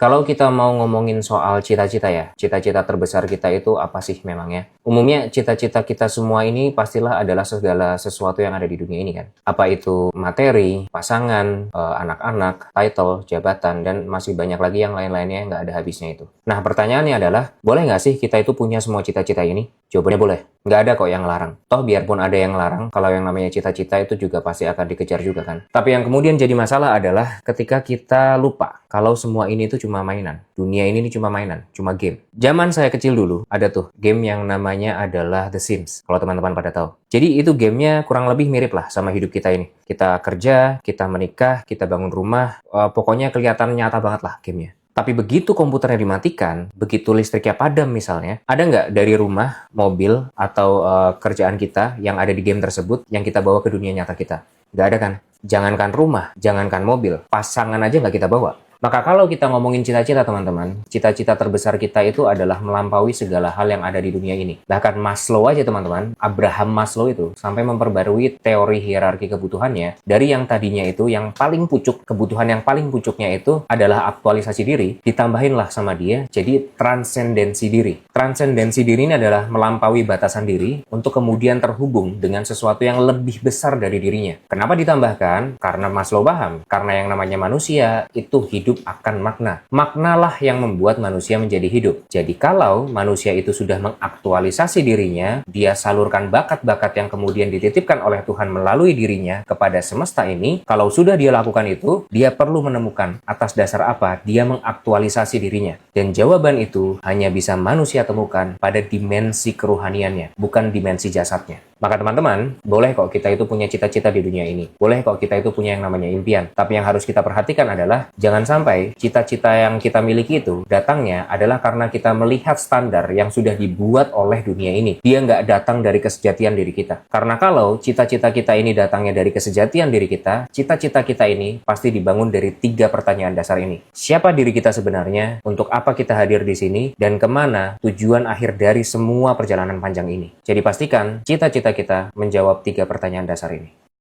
Kalau kita mau ngomongin soal cita-cita ya, cita-cita terbesar kita itu apa sih memangnya? Umumnya cita-cita kita semua ini pastilah adalah segala sesuatu yang ada di dunia ini kan. Apa itu materi, pasangan, anak-anak, title, jabatan, dan masih banyak lagi yang lain-lainnya yang nggak ada habisnya itu. Nah pertanyaannya adalah, boleh nggak sih kita itu punya semua cita-cita ini? Jawabannya boleh. Nggak ada kok yang larang. Toh biarpun ada yang larang, kalau yang namanya cita-cita itu juga pasti akan dikejar juga kan. Tapi yang kemudian jadi masalah adalah ketika kita lupa kalau semua ini itu cuma mainan. Dunia ini cuma mainan, cuma game. Zaman saya kecil dulu, ada tuh game yang namanya adalah The Sims, kalau teman-teman pada tahu. Jadi itu gamenya kurang lebih mirip lah sama hidup kita ini. Kita kerja, kita menikah, kita bangun rumah, pokoknya kelihatan nyata banget lah gamenya. Tapi begitu komputernya dimatikan, begitu listriknya padam misalnya, ada nggak dari rumah, mobil, atau kerjaan kita yang ada di game tersebut yang kita bawa ke dunia nyata kita? Nggak ada kan? Jangankan rumah, jangankan mobil, pasangan aja nggak kita bawa. Maka kalau kita ngomongin cita-cita teman-teman, cita-cita terbesar kita itu adalah melampaui segala hal yang ada di dunia ini. Bahkan Maslow aja teman-teman, Abraham Maslow itu sampai memperbarui teori hierarki kebutuhannya dari yang tadinya itu yang paling pucuk, kebutuhan yang paling pucuknya itu adalah aktualisasi diri, ditambahinlah sama dia jadi transendensi diri. Transendensi diri ini adalah melampaui batasan diri untuk kemudian terhubung dengan sesuatu yang lebih besar dari dirinya. Kenapa ditambahkan? Karena Maslow paham, karena yang namanya manusia itu hidup akan makna. Maknalah yang membuat manusia menjadi hidup. Jadi kalau manusia itu sudah mengaktualisasi dirinya, dia salurkan bakat-bakat yang kemudian dititipkan oleh Tuhan melalui dirinya kepada semesta ini, kalau sudah dia lakukan itu, dia perlu menemukan atas dasar apa dia mengaktualisasi dirinya. Dan jawaban itu hanya bisa manusia temukan pada dimensi kerohaniannya, bukan dimensi jasadnya. Maka teman-teman, boleh kok kita itu punya cita-cita di dunia ini. Boleh kok kita itu punya yang namanya impian. Tapi yang harus kita perhatikan adalah, jangan sampai cita-cita yang kita miliki itu datangnya adalah karena kita melihat standar yang sudah dibuat oleh dunia ini. Dia nggak datang dari kesejatian diri kita. Karena kalau cita-cita kita ini datangnya dari kesejatian diri kita, cita-cita kita ini pasti dibangun dari 3 pertanyaan dasar ini. Siapa diri kita sebenarnya? Untuk apa kita hadir di sini? Dan kemana tujuan akhir dari semua perjalanan panjang ini? Jadi pastikan cita-cita kita menjawab 3 pertanyaan dasar ini.